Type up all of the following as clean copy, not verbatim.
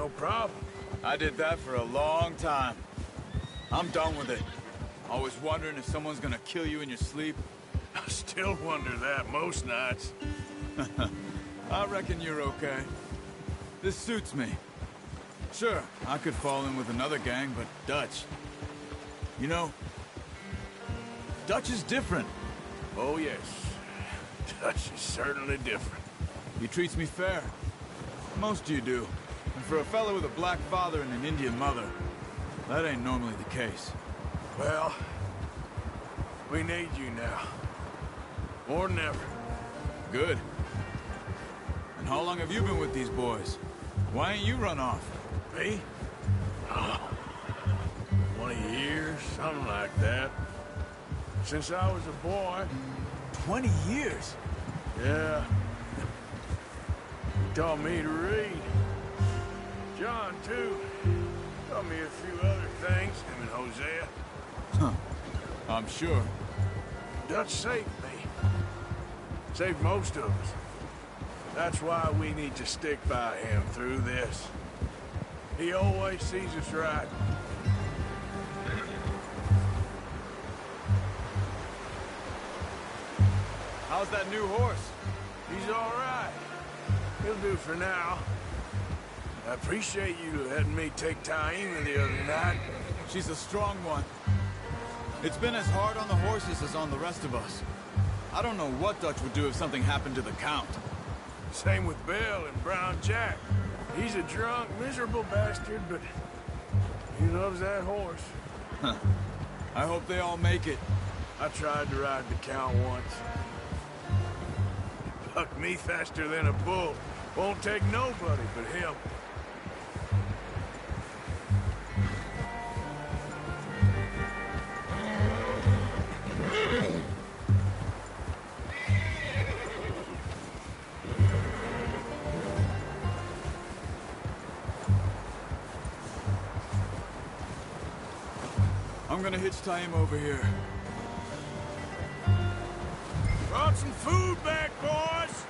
no problem. I did that for a long time. I'm done with it. Always wondering if someone's gonna kill you in your sleep. I still wonder that most nights. I reckon you're okay. This suits me. Sure, I could fall in with another gang, but Dutch... You know, Dutch is different. Oh, yes. Dutch is certainly different. He treats me fair. Most of you do. And for a fella with a black father and an Indian mother, that ain't normally the case. Well, we need you now. More than ever. Good. And how long have you been with these boys? Why ain't you run off? Me? Oh, 20 years, something like that. Since I was a boy. 20 years? Yeah. He taught me to read. John, too. Taught me a few other things, him and Hosea. Huh. I'm sure. Dutch saved me. Saved most of us. That's why we need to stick by him through this. He always sees us right. How's that new horse? He's all right. He'll do for now. I appreciate you letting me take Taima the other night. She's a strong one. It's been as hard on the horses as on the rest of us. I don't know what Dutch would do if something happened to the Count. Same with Bill and Brown Jack. He's a drunk, miserable bastard, but he loves that horse. Huh. I hope they all make it. I tried to ride the Count once. He bucked me faster than a bull. Won't take nobody but him. I'm gonna hitch Taima over here. Brought some food back, boys!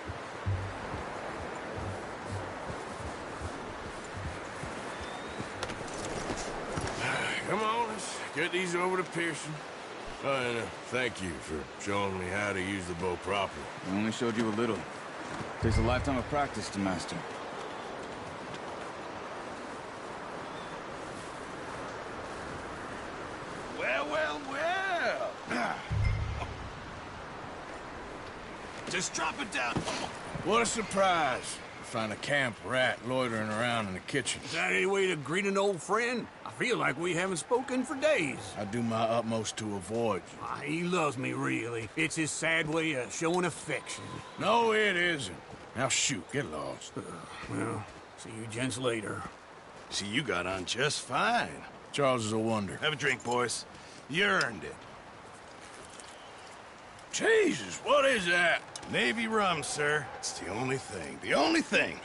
Come on, let's get these over to Pearson. Oh, and thank you for showing me how to use the bow properly. I only showed you a little. Takes a lifetime of practice to master. Well, well, well! Just drop it down. What a surprise. Find a camp rat loitering around in the kitchen. Is that any way to greet an old friend? I feel like we haven't spoken for days. I do my utmost to avoid you. He loves me, really. It's his sad way of showing affection. No, it isn't. Now shoot, get lost. Well, see you gents later. See, you got on just fine. Charles is a wonder. Have a drink, boys. You earned it. Jesus, what is that? Navy rum, sir. It's the only thing. The only thing.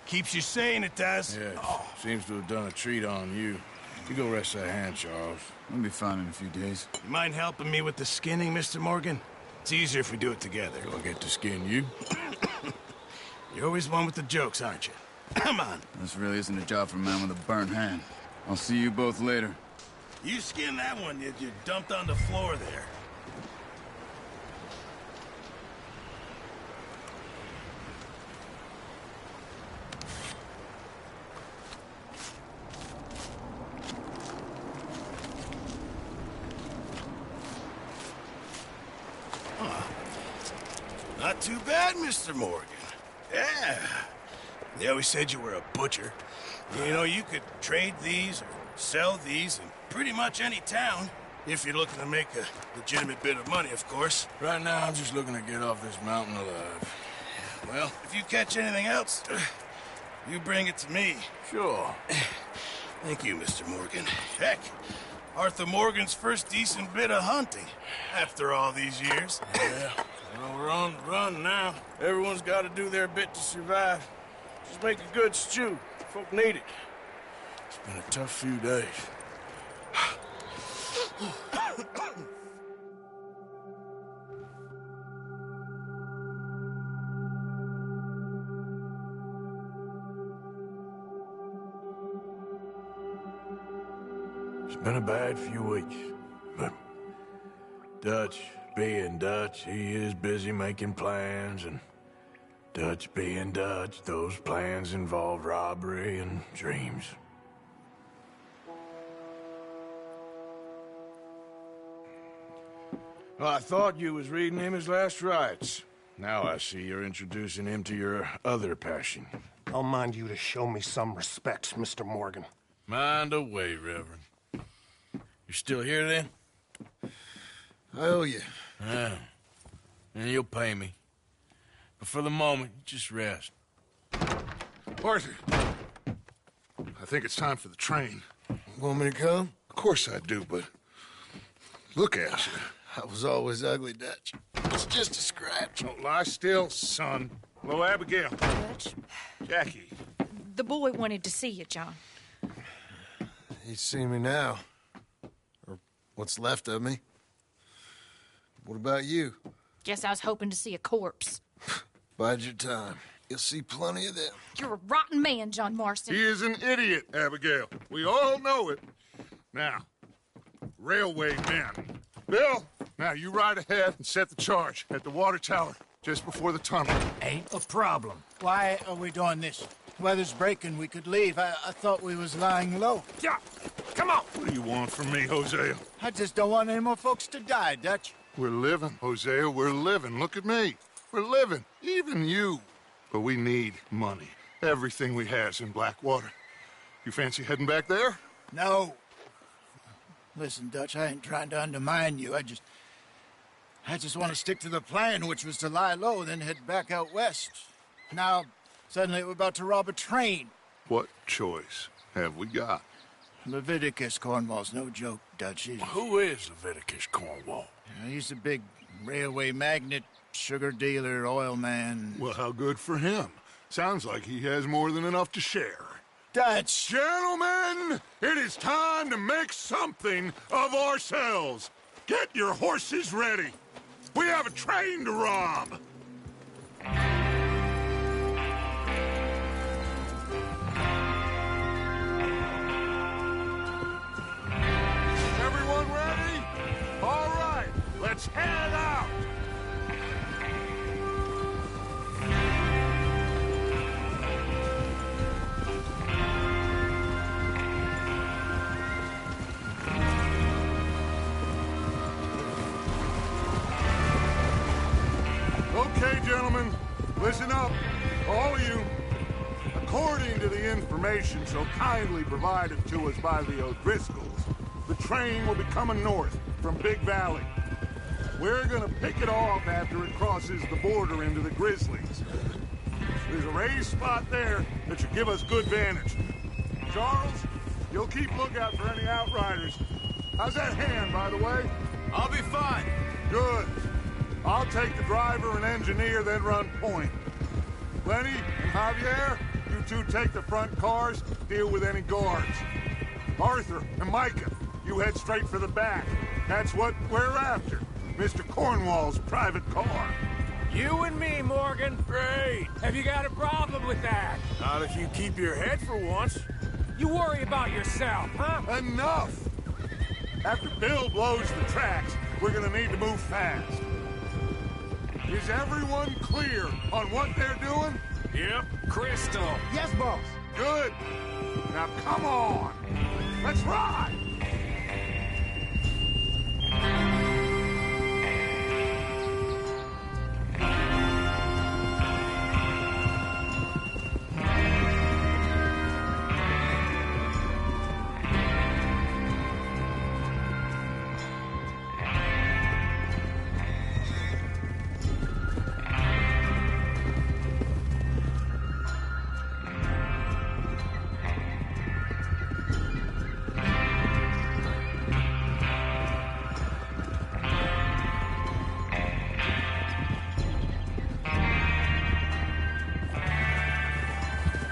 Keeps you sane, it does. Yes, seems to have done a treat on you. You go rest that hand, Charles. I'll be fine in a few days. You mind helping me with the skinning, Mr. Morgan? It's easier if we do it together. Do I get to skin you? You're always one with the jokes, aren't you? Come on. This really isn't a job for a man with a burnt hand. I'll see you both later. You skinned that one that you dumped on the floor there. Not too bad, Mr. Morgan. Yeah. They always said you were a butcher. You know, you could trade these or sell these in pretty much any town. If you're looking to make a legitimate bit of money, of course. Right now, I'm just looking to get off this mountain alive. Well, if you catch anything else, you bring it to me. Sure. Thank you, Mr. Morgan. Heck, Arthur Morgan's first decent bit of hunting after all these years. Yeah. Well, we're on the run now. Everyone's got to do their bit to survive. Just make a good stew. Folk need it. It's been a tough few days. It's been a bad few weeks, but Dutch being Dutch, he is busy making plans, and Dutch being Dutch, those plans involve robbery and dreams. Well, I thought you was reading him his last rites. Now I see you're introducing him to your other passion. I'll mind you to show me some respect, Mr. Morgan. Mind away, Reverend. You still here, then? I owe you. Yeah. And you'll pay me. But for the moment, just rest. Arthur, I think it's time for the train. Want me to come? Of course I do, but look at you. I was always ugly, Dutch. It's just a scratch. Don't lie still, son. Hello, Abigail. Dutch, Jackie. the boy wanted to see you, John. He's seen me now. Or what's left of me. What about you? Guess I was hoping to see a corpse. Bide your time. You'll see plenty of them. You're a rotten man, John Marston. He is an idiot, Abigail. We all know it. Now, railway men. Bill, now you ride ahead and set the charge at the water tower just before the tunnel. Ain't a problem. Why are we doing this? Weather's breaking. We could leave. I thought we was lying low. Yeah, come on. What do you want from me, Hosea? I just don't want any more folks to die, Dutch. We're living, Hosea. We're living. Look at me. We're living. Even you. But we need money. Everything we has in Blackwater. You fancy heading back there? No. Listen, Dutch, I ain't trying to undermine you. I just want to stick to the plan, which was to lie low, then head back out west. Now, suddenly we're about to rob a train. What choice have we got? Leviticus Cornwall's no joke, Dutch. Who is Leviticus Cornwall? He's a big railway magnate, sugar dealer, oil man. Well, how good for him. Sounds like he has more than enough to share. Dutch! Gentlemen, it is time to make something of ourselves. Get your horses ready. We have a train to rob. Everyone ready? All right, let's head out. Okay, gentlemen, listen up, all of you. According to the information so kindly provided to us by the O'Driscolls, the train will be coming north from Big Valley. We're gonna pick it off after it crosses the border into the Grizzlies. There's a raised spot there that should give us good vantage. Charles, you'll keep lookout for any outriders. How's that hand, by the way? I'll be fine. Good. I'll take the driver and engineer, then run point. Lenny and Javier, you two take the front cars, deal with any guards. Arthur and Micah, you head straight for the back. That's what we're after. Mr. Cornwall's private car. You and me, Morgan. Great. Have you got a problem with that? Not if you keep your head for once. You worry about yourself, huh? Enough! After Bill blows the tracks, we're gonna need to move fast. Is everyone clear on what they're doing? Yep. Crystal. Yes, boss. Good. Now come on. Let's ride!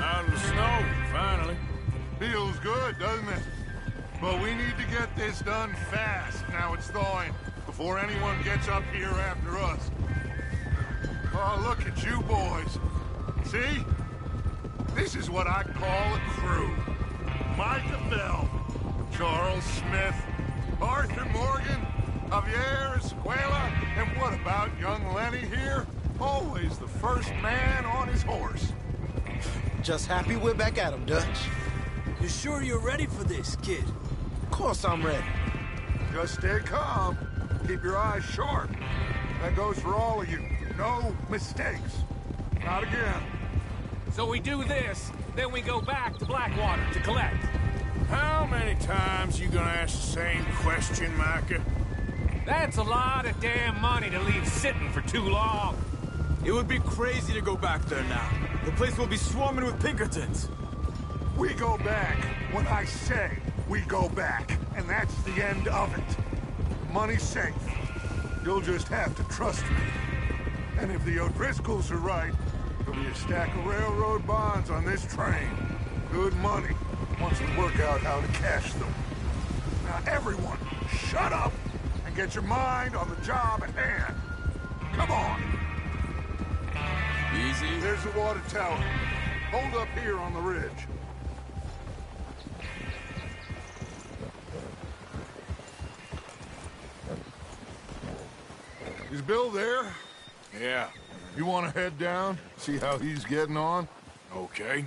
Out of the snow, finally. Feels good, doesn't it? But we need to get this done fast, now it's thawing, before anyone gets up here after us. Oh, look at you boys. See? This is what I call a crew. Micah Bell, Charles Smith, Arthur Morgan, Javier Escuela, and what about young Lenny here? Always the first man on his horse. Just happy we're back at him, Dutch. You sure you're ready for this, kid? Of course I'm ready. Just stay calm. Keep your eyes sharp. That goes for all of you. No mistakes. Not again. So we do this, then we go back to Blackwater to collect. How many times you gonna ask the same question, Micah? That's a lot of damn money to leave sitting for too long. It would be crazy to go back there now. The place will be swarming with Pinkertons. We go back when I say we go back, and that's the end of it. Money's safe. You'll just have to trust me. And if the O'Driscolls are right, there'll be a stack of railroad bonds on this train. Good money, once we work out how to cash them. Now everyone, shut up and get your mind on the job at hand. Come on. Easy. There's the water tower. Hold up here on the ridge. Is Bill there? Yeah. You want to head down, see how he's getting on? Okay.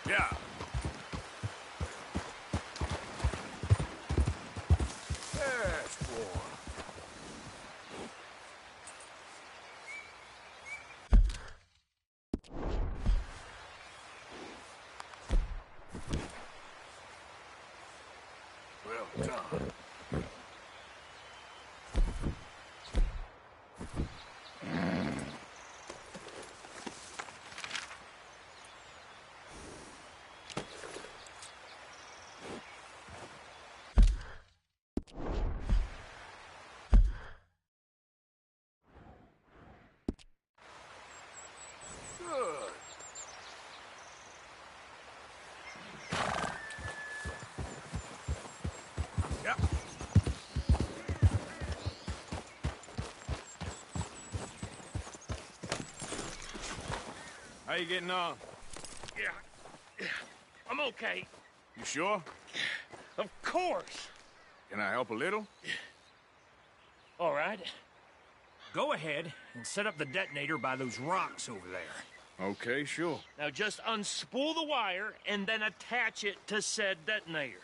Yeah. That's one. Well done. Good. Yeah. How you getting on? Yeah, I'm okay. You sure? Of course. Can I help a little? All right. Go ahead and set up the detonator by those rocks over there. Okay, sure. Now just unspool the wire and then attach it to said detonator.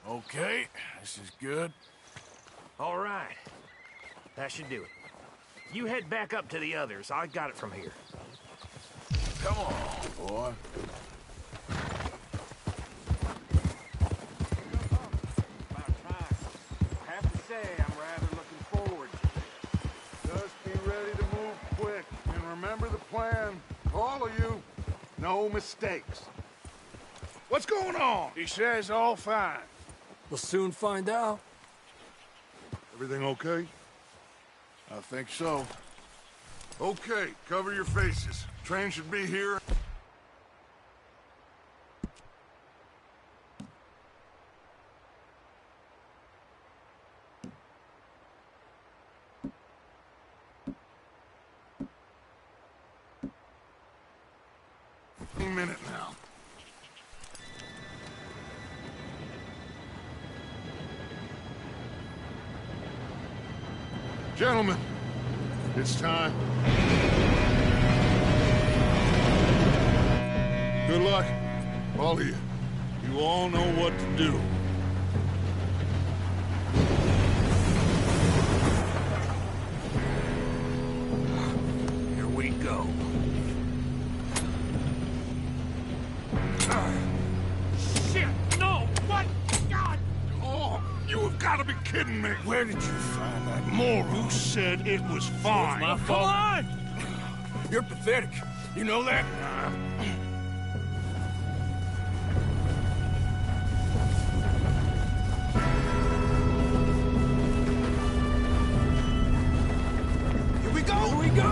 Okay, this is good. All right. That should do it. You head back up to the others. I got it from here. Come on, boy. About time. I have to say, I'm rather looking forward to it. Just be ready to move quick. And remember the plan. All of you, no mistakes. What's going on? He says all fine. We'll soon find out. Everything okay? I think so. Okay, cover your faces. Train should be here. Minute now. Gentlemen, it's time. Good luck, all of you. You all know what to do. gotta be kidding me. Where did you find that moron? You said it was fine. My fault. Come on! You're pathetic. You know that? Here we go! Here we go!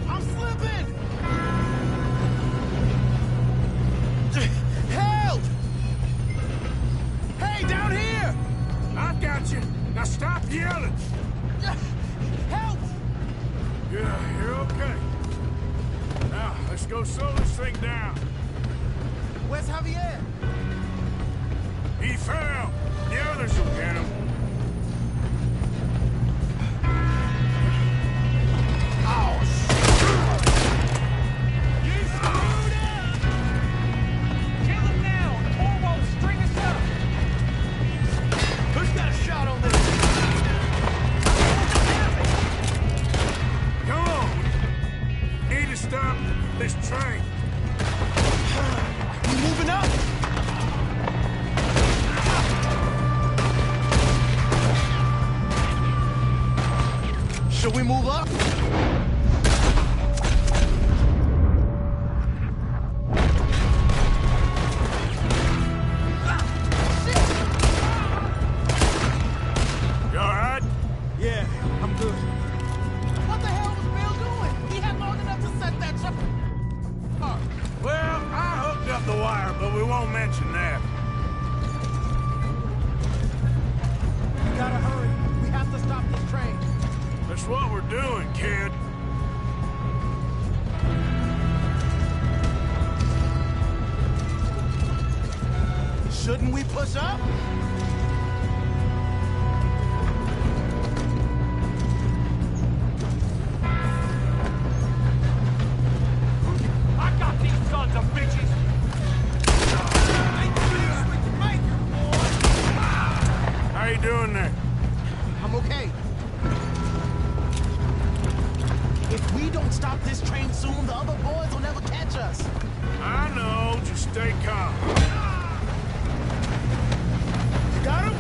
I'm slipping! Help! Hey, down here! I got you. Now stop yelling. Help! Yeah, you're okay. Now, let's go slow this thing down. Where's Javier? He fell. The others will get him. Kill him now! Torwald, string us up! Who's got a shot on this? Come on. Need to stop this train. We moving up? Should we move up? You all right? Yeah, I'm good. What the hell was Bill doing? He had long enough to set that truck. Well, I hooked up the wire, but we won't mention that. We gotta hurry. We have to stop this train. That's what we're doing, kid. Shouldn't we push up? I got these sons of bitches! How you doing there? I'm okay. If we don't stop this train soon, the other boys will never catch us. I know. Just stay calm. You got him?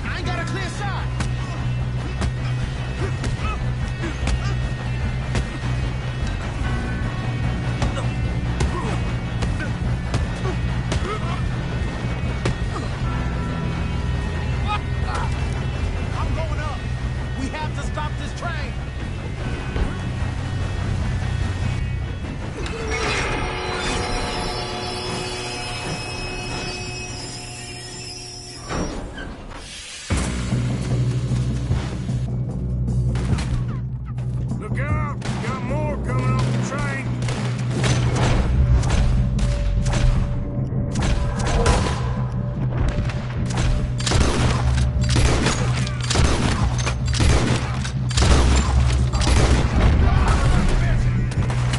I ain't got a clear shot. I'm going up. We have to stop this train. Look out! Got more coming off the train.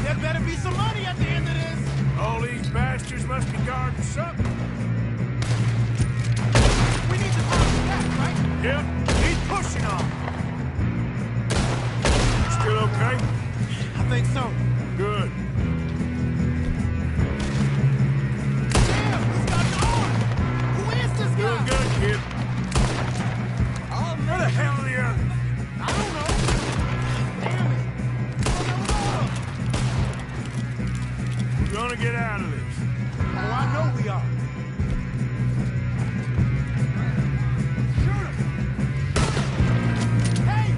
There better be some money at the end of this. All these bastards must be guarding something. We need to find the cat, right? Yep, he's pushing on. Still okay? I think so. Good. Damn, who's got the arm? Who is this Doing guy? good, kid. Where the hell are the others? I don't know. Damn it. We're gonna get out of this. Oh, I know we are. Shoot him! Hey!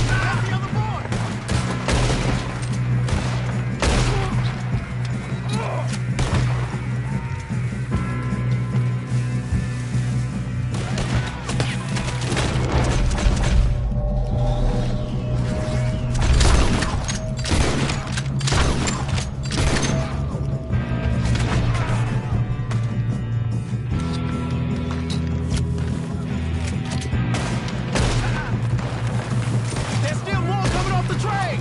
That's the other boy! There's still more coming off the train!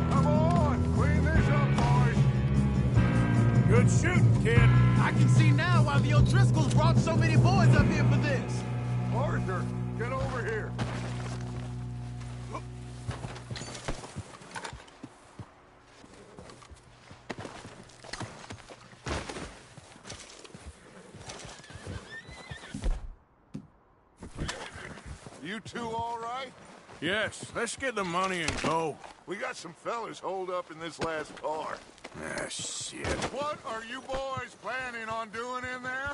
Come on, clean this up, boys. Good shooting, kid. I can see now why the O'Driscolls brought so many boys up here for this. Arthur, get over here. you two all right? Yes, let's get the money and go. We got some fellas holed up in this last car. Ah, shit. What are you boys planning on doing in there?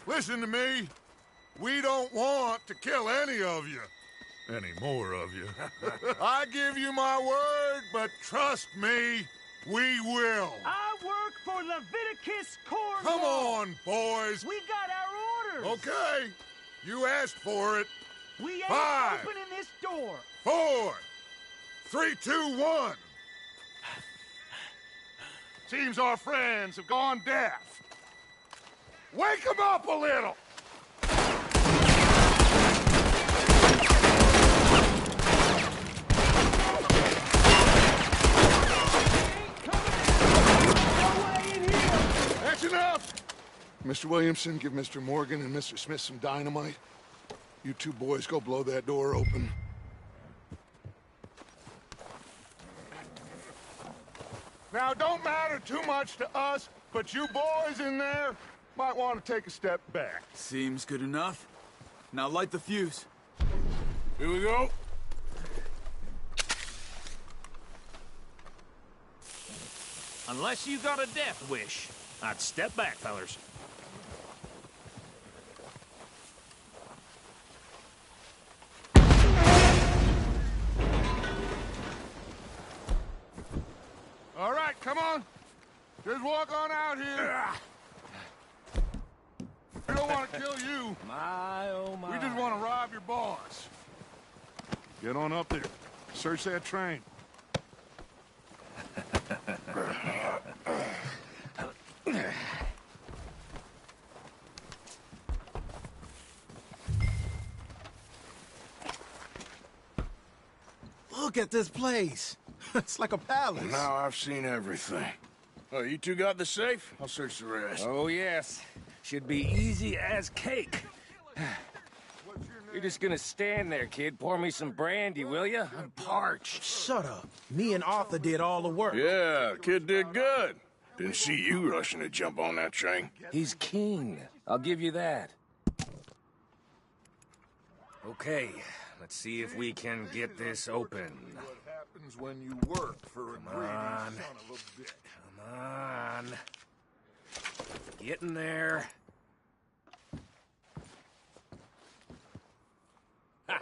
Listen to me. We don't want to kill any of you. Any more of you. I give you my word, but trust me, we will. I work for Leviticus Cornwall. Come on, boys. We got our orders. Okay. You asked for it. We ain't 5, opening this door. 4, 3, 2, 1. Seems our friends have gone deaf. Wake them up a little. That's enough. Mr. Williamson, give Mr. Morgan and Mr. Smith some dynamite. You two boys go blow that door open. Now, it don't matter too much to us, but you boys in there might want to take a step back. Seems good enough. Now light the fuse. Here we go. Unless you got a death wish, I'd step back, fellers. All right, come on. Just walk on out here. We don't want to kill you. My, oh my. We just want to rob your boss. Get on up there. Search that train. Look at this place. It's like a palace. Now I've seen everything. Oh, you two got the safe? I'll search the rest. Oh, yes. Should be easy as cake. You're just gonna stand there, kid. Pour me some brandy, will you? I'm parched. Shut up. Me and Arthur did all the work. Yeah, kid did good. Didn't see you rushing to jump on that train. He's king. I'll give you that. Okay, let's see if we can get this open. What happens when you work for a greedy son of a bitch? Come on. Get in there. Ha.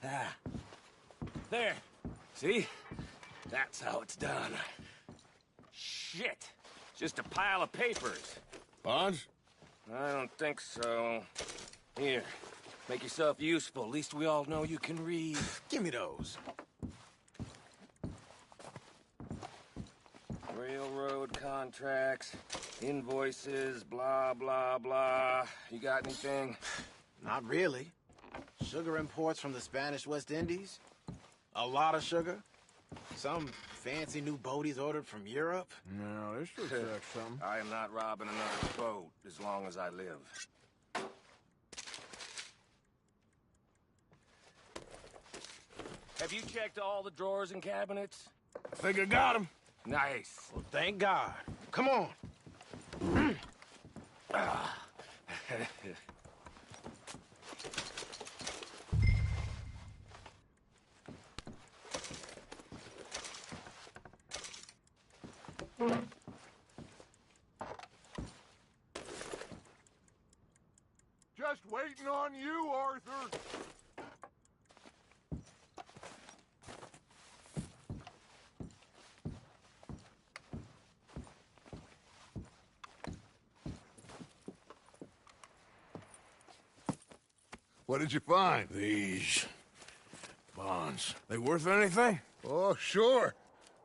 Ah. There. See? That's how it's done. Shit. Just a pile of papers. Bonds? I don't think so. Here. Make yourself useful. At least we all know you can read. Give me those. Railroad contracts, invoices, blah, blah, blah. You got anything? Not really. Sugar imports from the Spanish West Indies. A lot of sugar. Some fancy new boat he's ordered from Europe. No, this looks like something. I am not robbing another boat as long as I live. Have you checked all the drawers and cabinets? I think I got him. Nice. Well, thank God. Come on. Just waiting on you, Arthur. What did you find? These bonds. They worth anything? Oh, sure.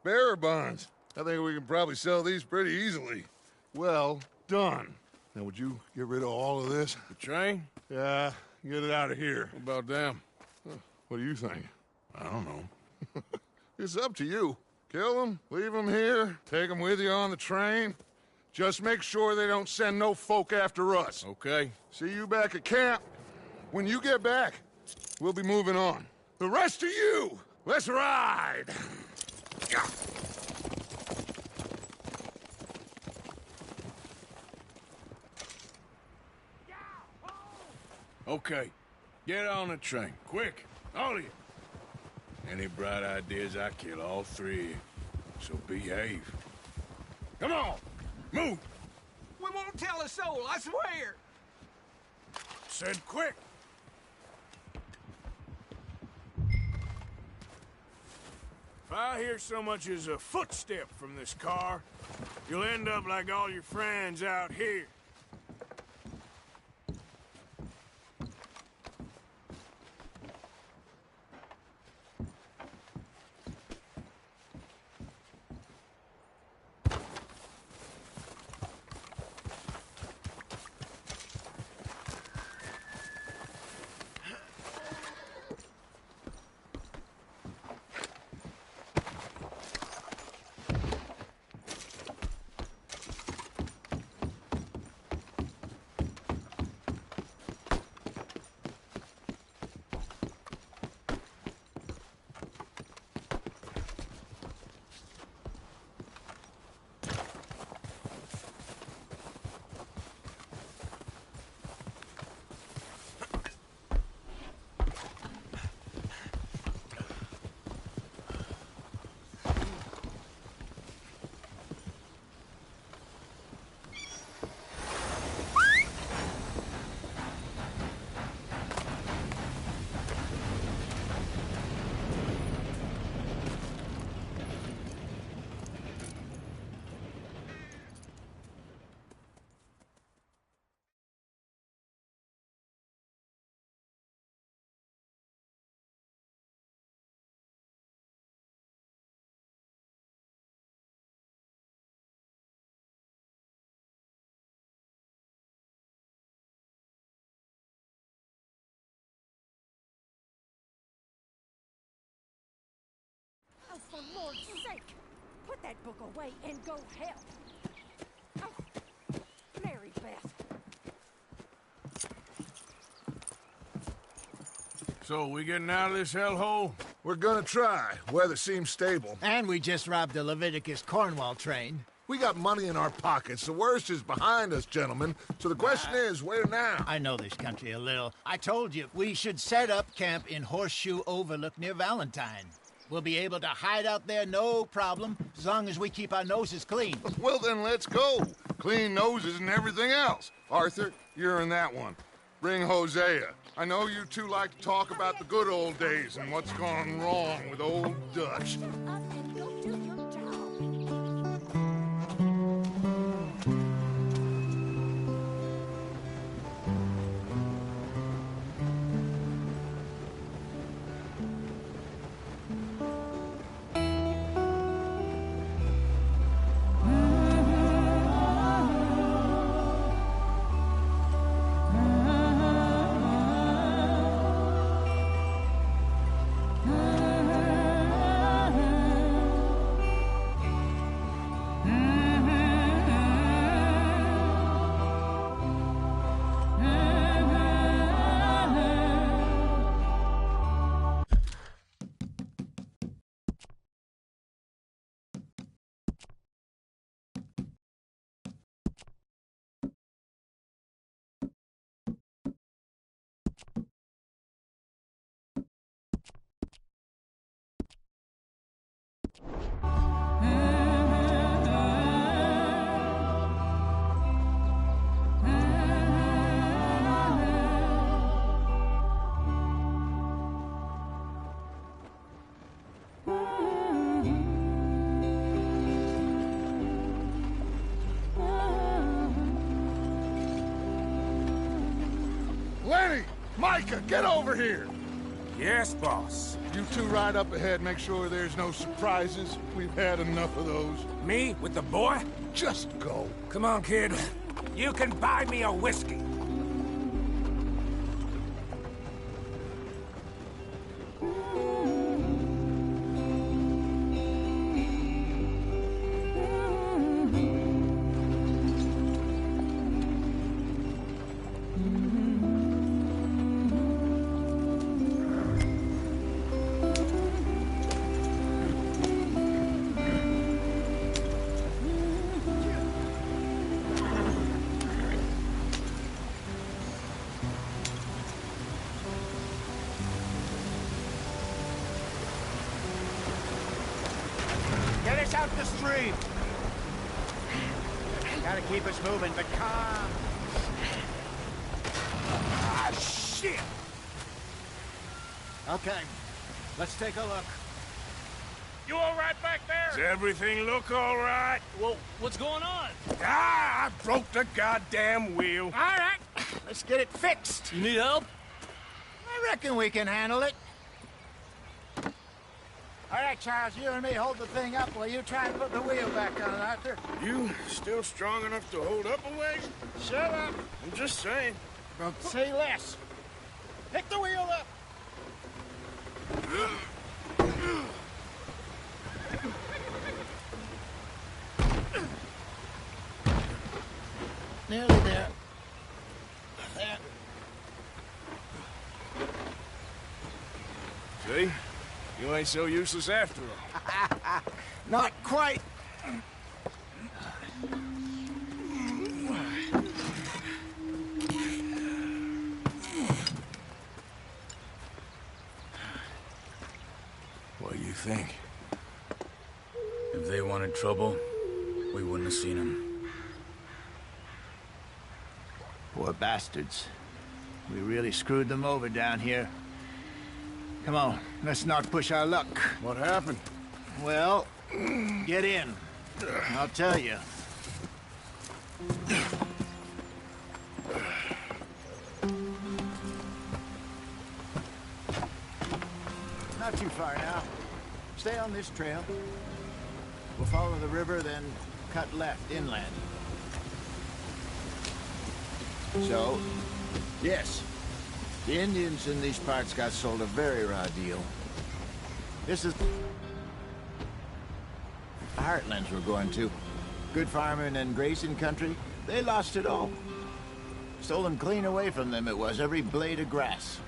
Bearer bonds. I think we can probably sell these pretty easily. Well done. Now, would you get rid of all of this? The train? Yeah, get it out of here. What about them? What do you think? I don't know. It's up to you. Kill them, leave them here, take them with you on the train. Just make sure they don't send no folk after us. Okay. See you back at camp. When you get back, we'll be moving on. The rest of you, let's ride! Okay. Get on the train, quick, all of you. Any bright ideas, I kill all three. So behave. Come on, move! We won't tell a soul, I swear! Said quick! If I hear so much as a footstep from this car, you'll end up like all your friends out here. Oh, for Lord's sake! Put that book away and go help! Oh, Mary Beth. So, we getting out of this hellhole? We're gonna try. Weather seems stable. And we just robbed the Leviticus Cornwall train. We got money in our pockets. The worst is behind us, gentlemen. So the question is, where now? I know this country a little. I told you, we should set up camp in Horseshoe Overlook near Valentine. We'll be able to hide out there no problem, as long as we keep our noses clean. Well, then let's go. Clean noses and everything else. Arthur, you're in that one. Bring Hosea. I know you two like to talk about the good old days and what's gone wrong with old Dutch. Lenny! Micah, get over here! Yes, boss. You two ride up ahead, make sure there's no surprises. We've had enough of those. Me? With the boy? Just go. Come on, kid. You can buy me a whiskey. stream. Gotta keep us moving, but calm. Ah, shit! Okay, let's take a look. You all right back there? Does everything look all right? Well, what's going on? Ah, I broke the goddamn wheel. All right, let's get it fixed. You need help? I reckon we can handle it. All right, Charles, you and me hold the thing up while you try and put the wheel back on, Arthur. You still strong enough to hold up a ways? Shut up. I'm just saying. Well, say less. Pick the wheel up. Nearly there. There. See? You ain't so useless after all. Not quite. What do you think? If they wanted trouble, we wouldn't have seen them. Poor bastards. We really screwed them over down here. Come on, let's not push our luck. What happened? Well, get in. I'll tell you. Not too far now. Stay on this trail. We'll follow the river, then cut left inland. So, yes, the Indians in these parts got sold a very raw deal. This is the heartlands we're going to. Good farming and grazing country, they lost it all. Stolen clean away from them it was, every blade of grass.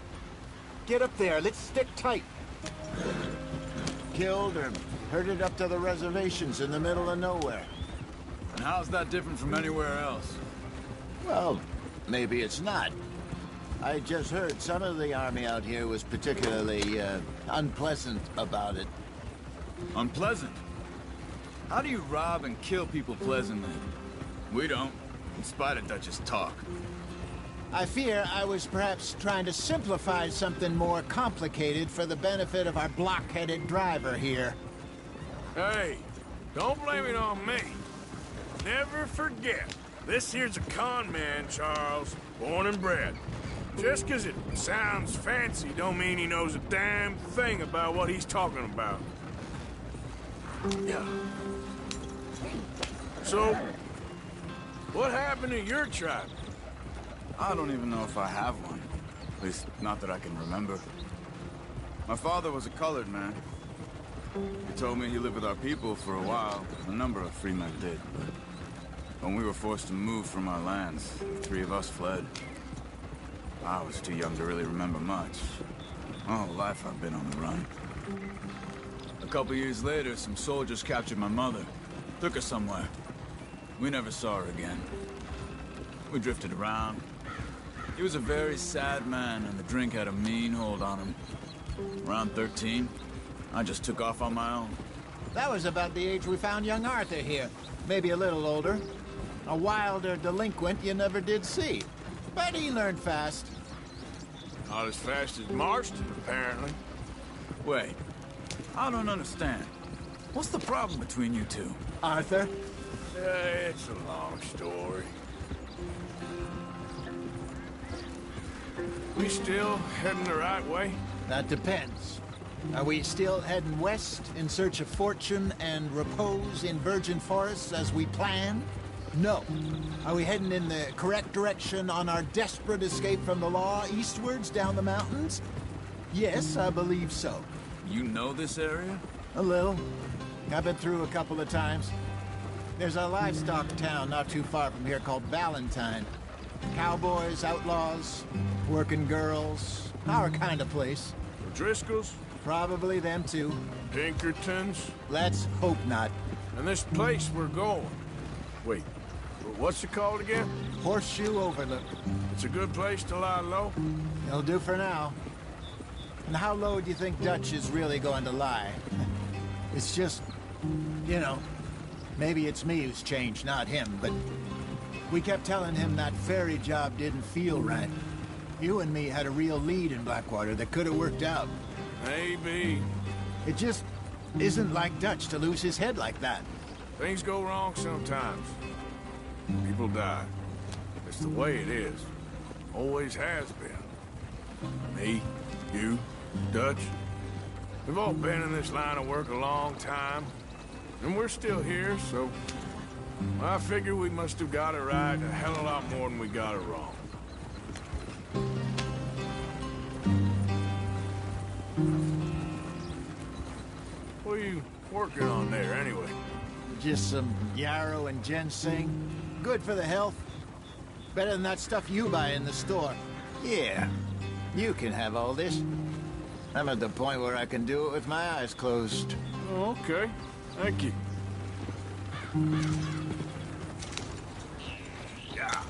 Get up there, let's stick tight. Killed or herded up to the reservations in the middle of nowhere. And how's that different from anywhere else? Well, maybe it's not. I just heard some of the army out here was particularly, unpleasant about it. Unpleasant? How do you rob and kill people pleasantly? We don't, in spite of Dutch's talk. I fear I was perhaps trying to simplify something more complicated for the benefit of our block-headed driver here. Hey, don't blame it on me. Never forget, this here's a con man, Charles, born and bred. Just 'cause it sounds fancy don't mean he knows a damn thing about what he's talking about. Yeah. So, what happened to your tribe? I don't even know if I have one. At least, not that I can remember. My father was a colored man. He told me he lived with our people for a while. A number of free men did, but when we were forced to move from our lands, the three of us fled. I was too young to really remember much. My whole life I've been on the run. A couple years later, some soldiers captured my mother. Took her somewhere. We never saw her again. We drifted around. He was a very sad man, and the drink had a mean hold on him. Around 13, I just took off on my own. That was about the age we found young Arthur here. Maybe a little older. A wilder delinquent you never did see. But he learned fast. Not as fast as Marston, apparently. Wait, I don't understand. What's the problem between you two? Arthur? It's a long story. We still heading the right way? That depends. Are we still heading west in search of fortune and repose in virgin forests as we planned? No. Are we heading in the correct direction on our desperate escape from the law eastwards down the mountains? Yes, I believe so. You know this area? A little. I've been through a couple of times. There's a livestock town not too far from here called Valentine. Cowboys, outlaws, working girls, our kind of place. Driscolls? Probably them too. Pinkertons? Let's hope not. And this place we're going. Wait, what's it called again? Horseshoe Overlook. It's a good place to lie low? It'll do for now. And how low do you think Dutch is really going to lie? It's just, you know, Maybe it's me who's changed, not him, but we kept telling him that ferry job didn't feel right. You and me had a real lead in Blackwater that could have worked out. Maybe. It just isn't like Dutch to lose his head like that. Things go wrong sometimes. People die. It's the way it is. Always has been. Me, you, Dutch. We've all been in this line of work a long time. And we're still here, so... I figure we must have got it right a hell of a lot more than we got it wrong. What are you working on there, anyway? Just some yarrow and ginseng. Good for the health. Better than that stuff you buy in the store. Yeah, you can have all this. I'm at the point where I can do it with my eyes closed. Okay, thank you. Yeah.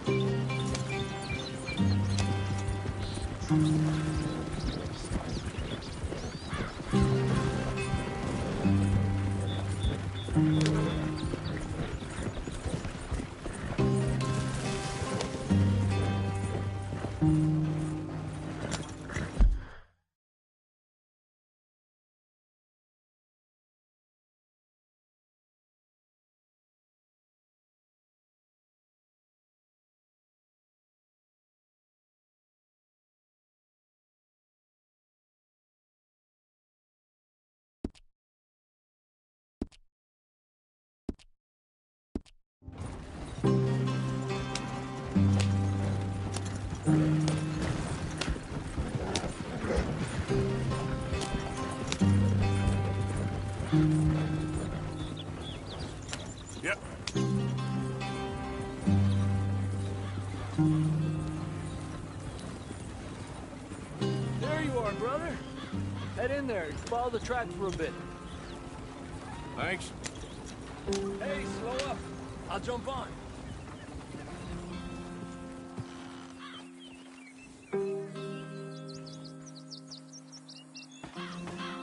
Yep. There you are, brother. Head in there. Follow the track for a bit. Thanks. Hey, slow up. I'll jump on.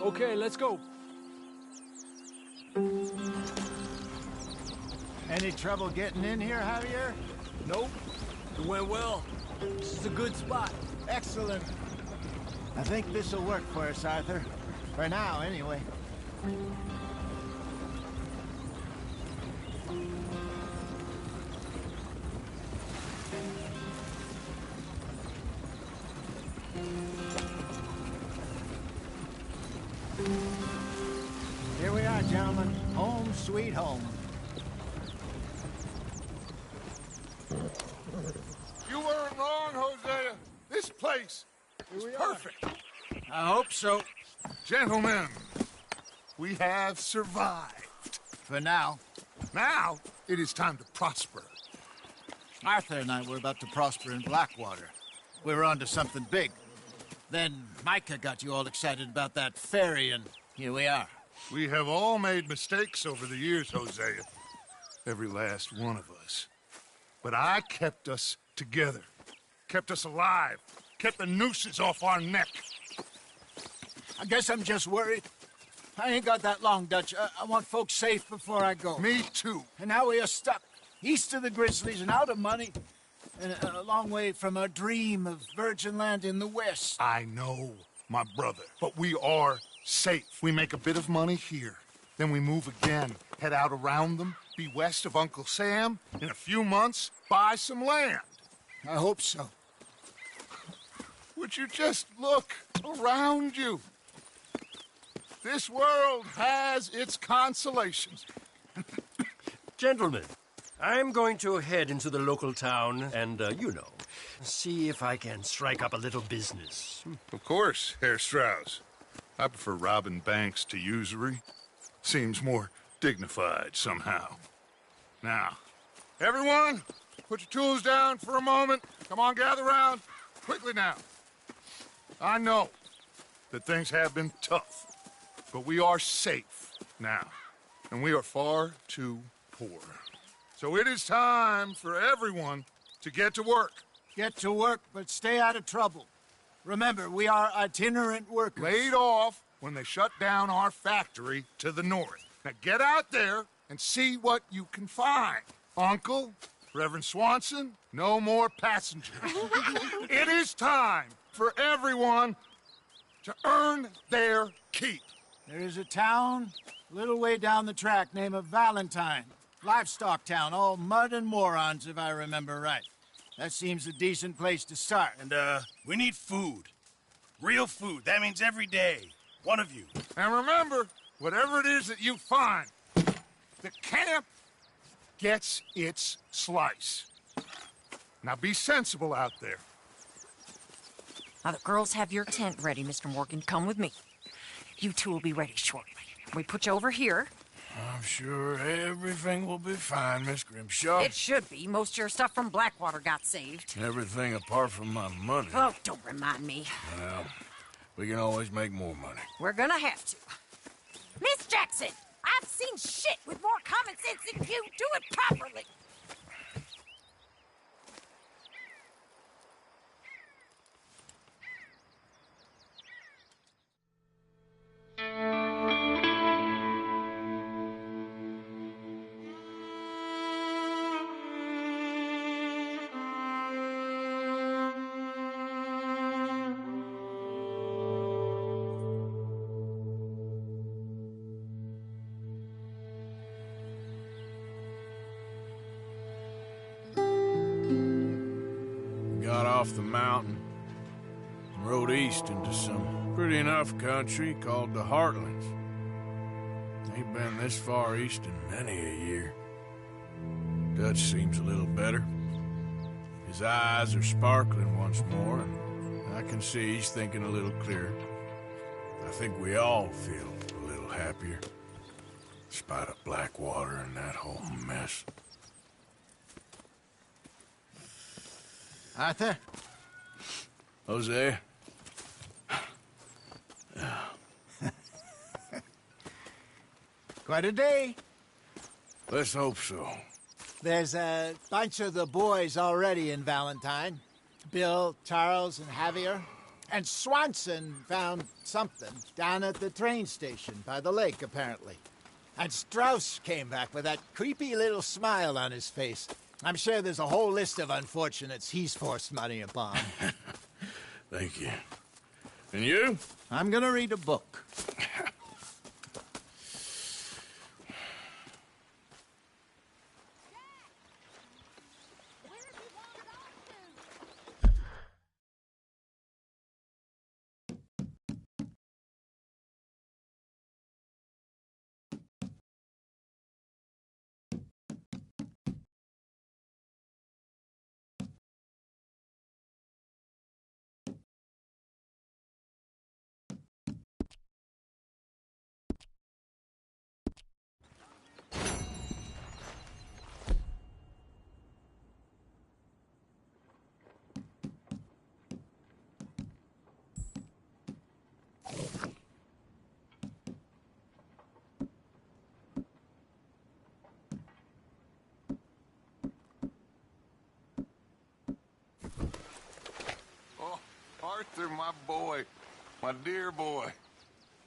Okay, let's go. Any trouble getting in here, Javier? Nope. It went well. This is a good spot. Excellent. I think this'll work for us, Arthur. For now, anyway. Here we are, gentlemen. Home sweet home. You weren't wrong, Hosea. This place is perfect. I hope so. Gentlemen, we have survived. For now. Now, it is time to prosper. Arthur and I were about to prosper in Blackwater. We were onto something big. Then Micah got you all excited about that ferry, and here we are. We have all made mistakes over the years, Hosea. Every last one of us. But I kept us together. Kept us alive. Kept the nooses off our neck. I guess I'm just worried. I ain't got that long, Dutch. I want folks safe before I go. Me too. And now we are stuck, east of the Grizzlies and out of money, and a long way from our dream of virgin land in the west. I know, my brother, but we are safe. We make a bit of money here, then we move again, head out around them, be west of Uncle Sam, in a few months, buy some land. I hope so. Would you just look around you? This world has its consolations. Gentlemen, I'm going to head into the local town and, see if I can strike up a little business. Of course, Herr Strauss. I prefer robbing banks to usury. Seems more dignified somehow. Now, everyone, put your tools down for a moment. Come on, gather round. Quickly now. I know that things have been tough, but we are safe now, and we are far too poor. So it is time for everyone to get to work. Get to work, but stay out of trouble. Remember, we are itinerant workers. Laid off when they shut down our factory to the north. Now get out there and see what you can find. Uncle, Reverend Swanson, no more passengers. It is time for everyone to earn their keep. There is a town a little way down the track named Valentine. Livestock town, all mud and morons, if I remember right. That seems a decent place to start. And, we need food. Real food. That means every day. One of you. And remember, whatever it is that you find, the camp gets its slice. Now be sensible out there. Now the girls have your tent ready, Mr. Morgan. Come with me. You two will be ready shortly. We put you over here. I'm sure everything will be fine, Miss Grimshaw. It should be. Most of your stuff from Blackwater got saved. Everything apart from my money. Oh, don't remind me. Well, we can always make more money. We're gonna have to. Miss Jackson, I've seen shit with more common sense than you. Do it properly. Got off the mountain and rode east into some pretty enough country called the Heartlands. Ain't been this far east in many a year. Dutch seems a little better. His eyes are sparkling once more, and I can see he's thinking a little clearer. I think we all feel a little happier, despite of Blackwater and that whole mess. Arthur? Hosea? Quite a day. Let's hope so. There's a bunch of the boys already in Valentine. Bill, Charles, and Javier. And Swanson found something down at the train station by the lake, apparently. And Strauss came back with that creepy little smile on his face. I'm sure there's a whole list of unfortunates he's forced money upon. Thank you. And you? I'm gonna read a book. Arthur, my boy. My dear boy.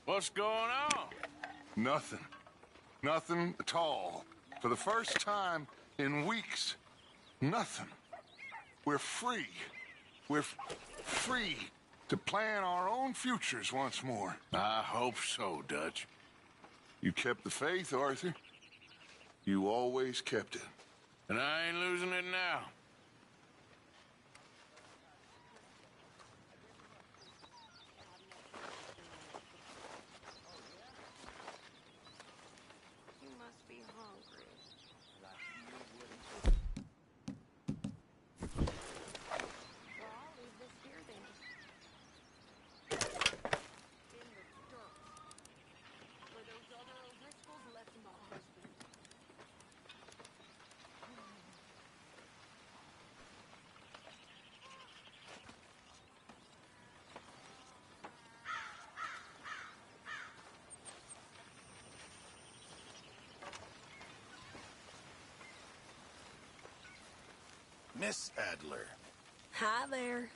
What's going on? Nothing. Nothing at all. For the first time in weeks, nothing. We're free. We're free to plan our own futures once more. I hope so, Dutch. You kept the faith, Arthur. You always kept it. And I ain't losing it now. Miss Adler. Hi there.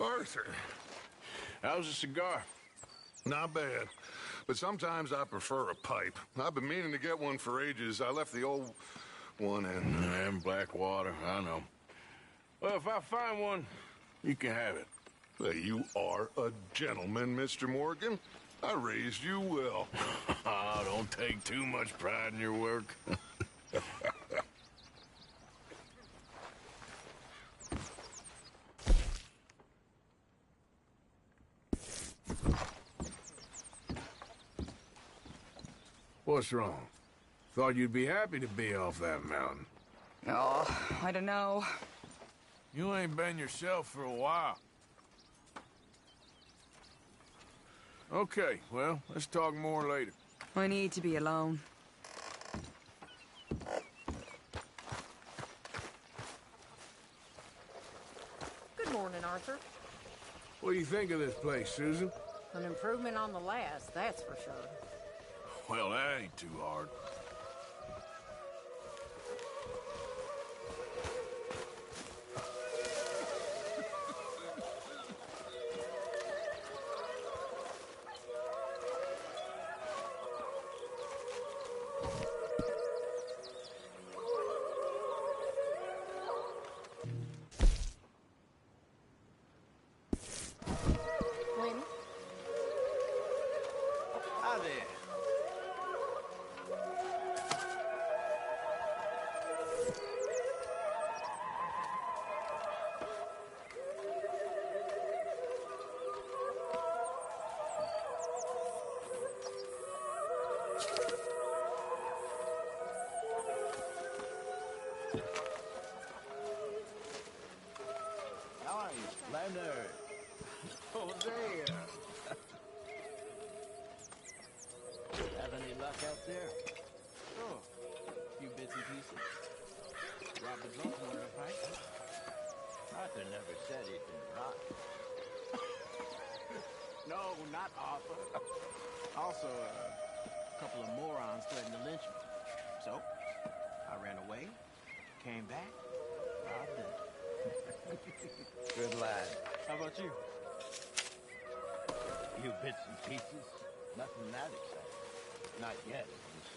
Arthur. How's a cigar? Not bad. But sometimes I prefer a pipe. I've been meaning to get one for ages. I left the old one in... And Blackwater, I know. Well, if I find one, you can have it. Well, you are a gentleman, Mr. Morgan. I raised you well. Oh, don't take too much pride in your work. What's wrong? Thought you'd be happy to be off that mountain. Oh, I don't know. You ain't been yourself for a while. Okay, well, let's talk more later. I need to be alone. Good morning, Arthur. What do you think of this place, Susan? An improvement on the last, that's for sure. Well, that ain't too hard. Winnie? Hi there. How are you, Leonard? Hosea. Have any luck out there? Sure. A few bits and pieces. Robert Jones wanted a fight. Arthur never said he'd been robbed. No, not Arthur. Also, a couple of morons threatened to lynch me. So, I ran away, came back, robbed them. Good lad. How about you? You bits and pieces. Nothing that exciting. Not yet, at least.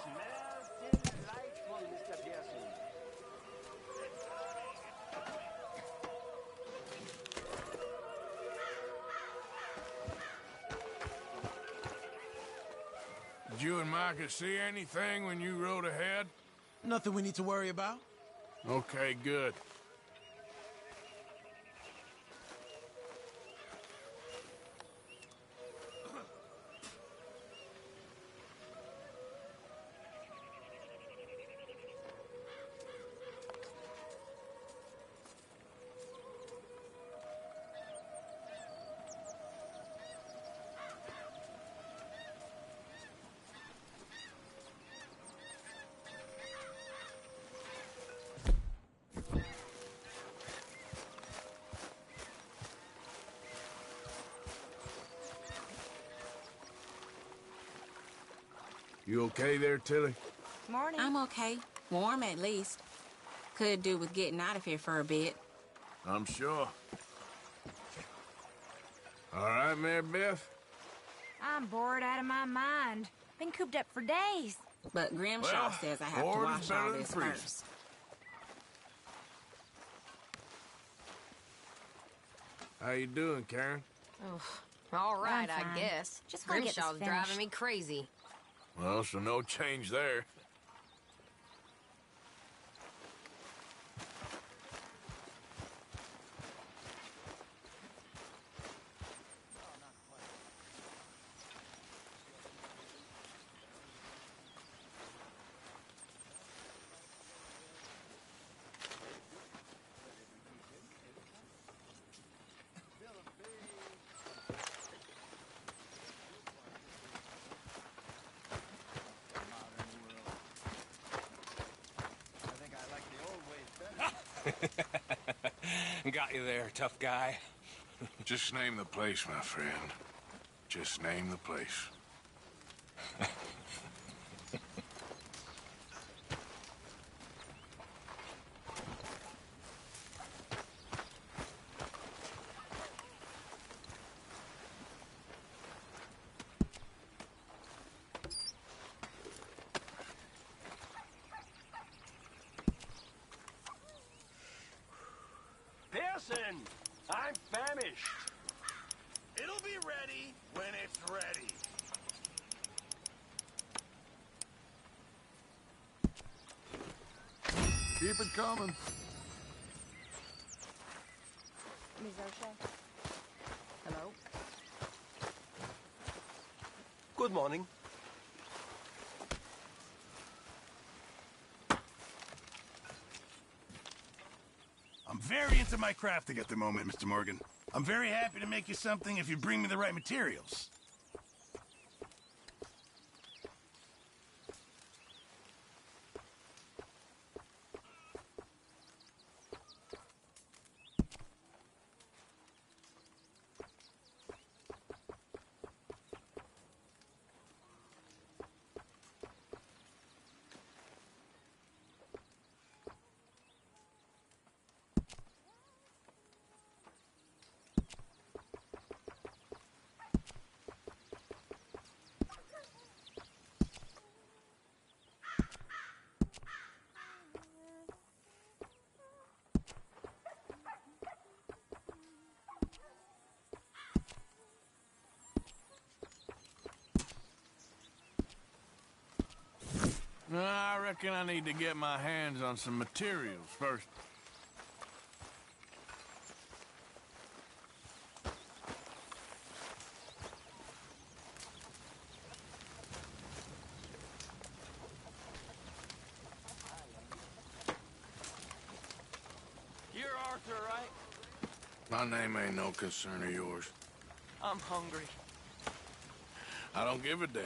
Smells delightful, Mr. Pearson. Did you and Micah see anything when you rode ahead? Nothing we need to worry about. Okay, good. You okay there, Tilly? Morning. I'm okay. Warm, at least. Could do with getting out of here for a bit. I'm sure. All right, Mary Beth? I'm bored out of my mind. Been cooped up for days. But Grimshaw Well, says I have to bored is watch better all than this freezing. first. How you doing, Karen? Oh, all right, I'm I fine. guess. Just wanna get this Grimshaw's driving finished. me crazy. Well, so no change there. Got you there, tough guy. Just name the place, my friend. Just name the place. Pearson, I'm famished. It'll be ready when it's ready. Keep it coming. Ms. O'Shea? Hello? Good morning. I'm very into my crafting at the moment, Mr. Morgan. I'm very happy to make you something if you bring me the right materials. I reckon I need to get my hands on some materials first. You're Arthur, right? My name ain't no concern of yours. I'm hungry. I don't give a damn.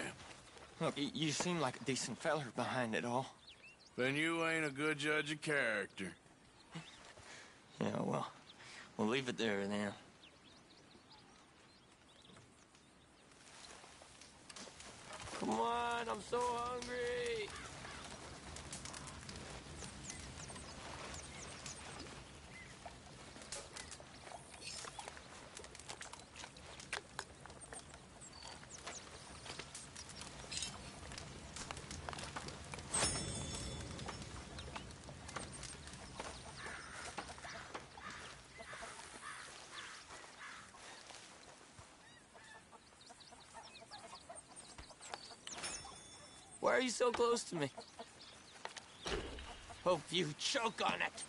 Look, you seem like a decent feller behind it all. Then you ain't a good judge of character. Yeah, well, we'll leave it there then. Come on, I'm so hungry. Why are you so close to me? Hope you choke on it.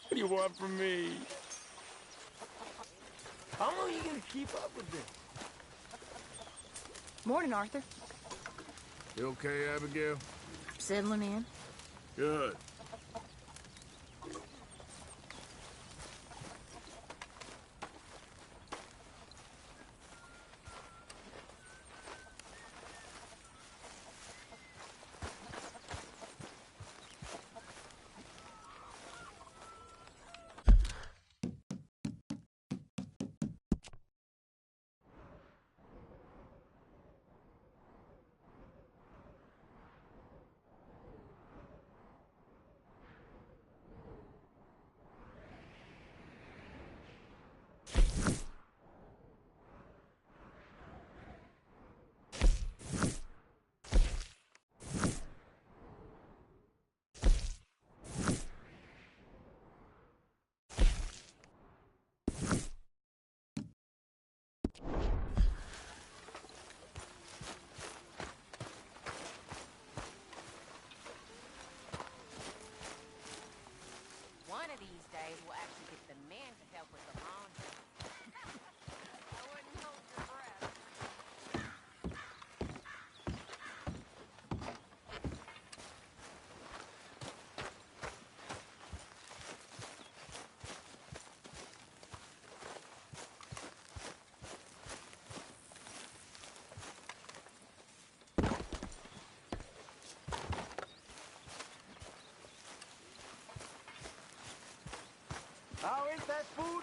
What do you want from me? How long are you gonna keep up with this? Morning, Arthur. You okay, Abigail? Settling in? Good.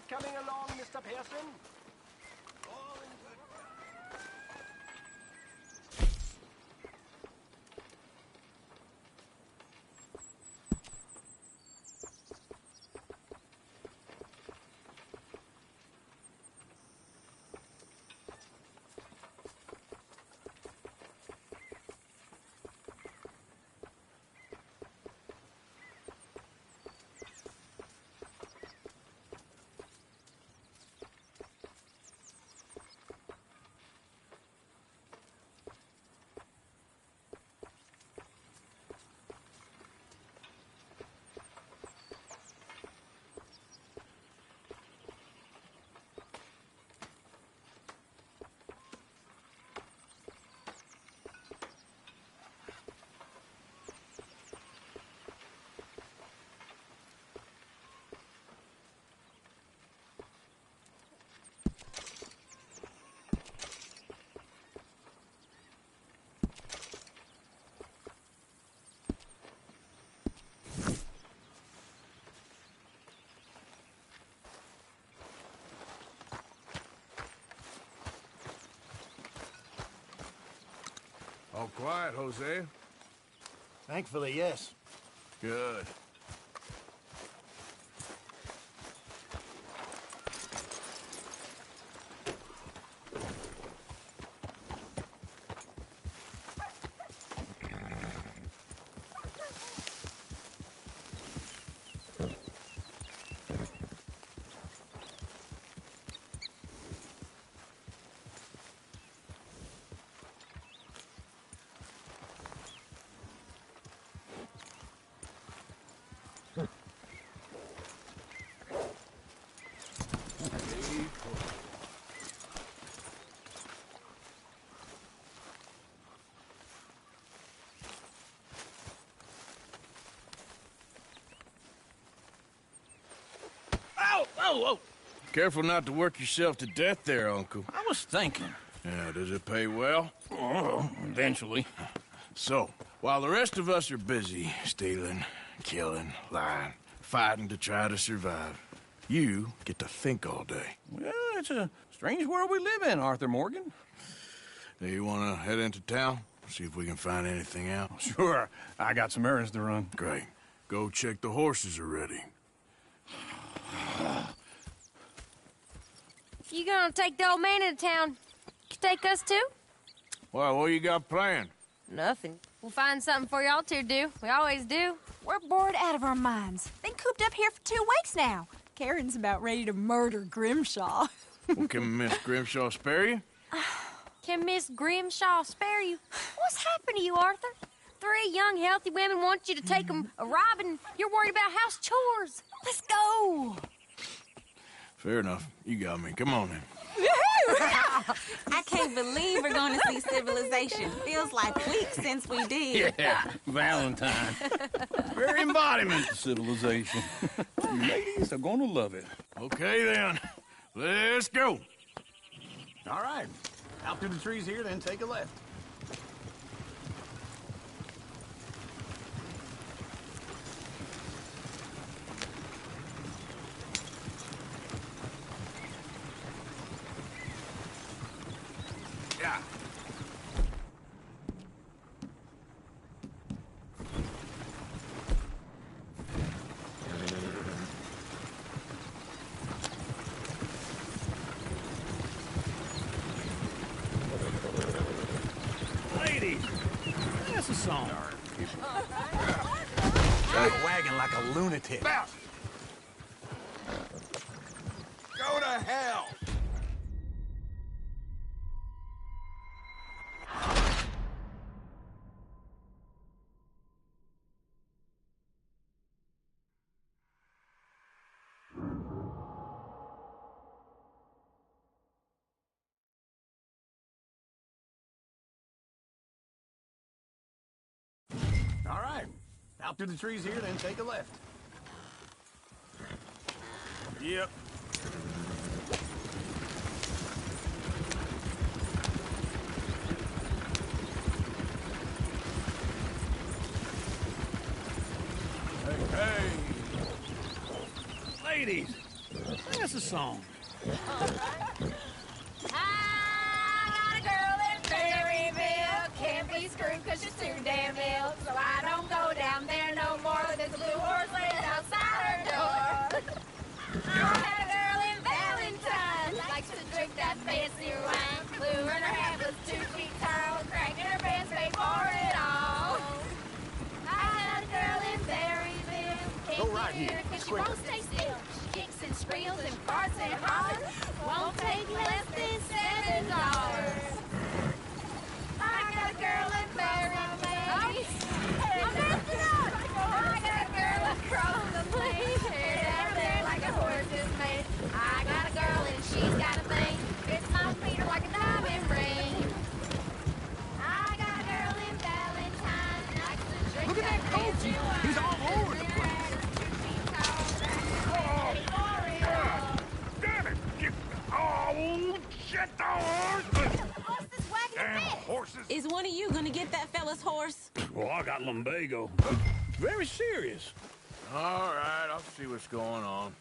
coming along, Mr. Pearson? All quiet, Jose? Thankfully, yes. Good. Whoa! Careful not to work yourself to death there, Uncle. I was thinking. Yeah, does it pay well? Oh, eventually. So, while the rest of us are busy stealing, killing, lying, fighting to try to survive, you get to think all day. Well, it's a strange world we live in, Arthur Morgan. Do you want to head into town? See if we can find anything out? Sure. I got some errands to run. Great. Go check the horses are ready. You gonna take the old man into town? You take us too? Well, what you got planned? Nothing. We'll find something for y'all to do. We always do. We're bored out of our minds. Been cooped up here for 2 weeks now. Karen's about ready to murder Grimshaw. Well, can Miss Grimshaw spare you? Can Miss Grimshaw spare you? What's happened to you, Arthur? 3 young, healthy women want you to take them a robbing. You're worried about house chores. Let's go. Fair enough. You got me. Come on then. I can't believe we're going to see civilization. Feels like weeks since we did. Yeah, Valentine. Very embodiment of civilization. You ladies are going to love it. Okay, then. Let's go. All right. Out through the trees here, then take a left. Yeah. Ladies, that's a song. Wagging like a lunatic. Go to hell! All right. Out through the trees here, then take a left. Yep. Hey. Ladies, that's a the song? I got a girl in Berryville. Can't be screwed because she's too damn ill. So I don't go down there no more. There's a blue horse laying outside her door. I had a girl in Valentine. Likes to drink that fancy wine. Blue and her head was 2 feet tall. Cracking her pants paid for it all. I had a girl in Berryville. Go right here. Because she won't stay still. She kicks and squeals and farts and hollers. Won't take less than $7. I got a girl in Berryville. I'm messing up. I got a girl across the plain. Hair down there like a horse is made. I got a girl and she's got a thing. Fits my feet are like a diamond ring. I got a girl in Valentine. Likes to drink Look at that fancy coach. wine. He's all over the place. Damn it! Oh, shit, the horse! Damn horses! Is one of you gonna get that fella's horse? Well, I got lumbago. Very serious. All right, I'll see what's going on.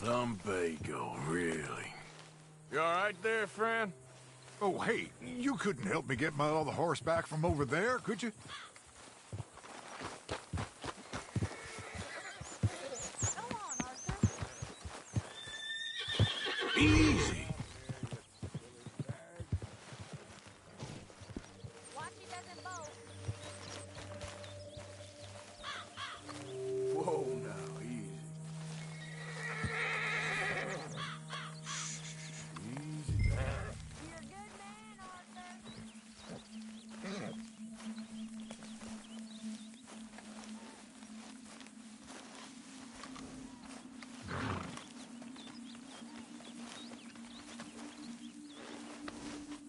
Lumbago, really? You all right there, friend? Oh, hey, you couldn't help me get my other horse back from over there, could you? Easy. Whoa, now, easy. Easy.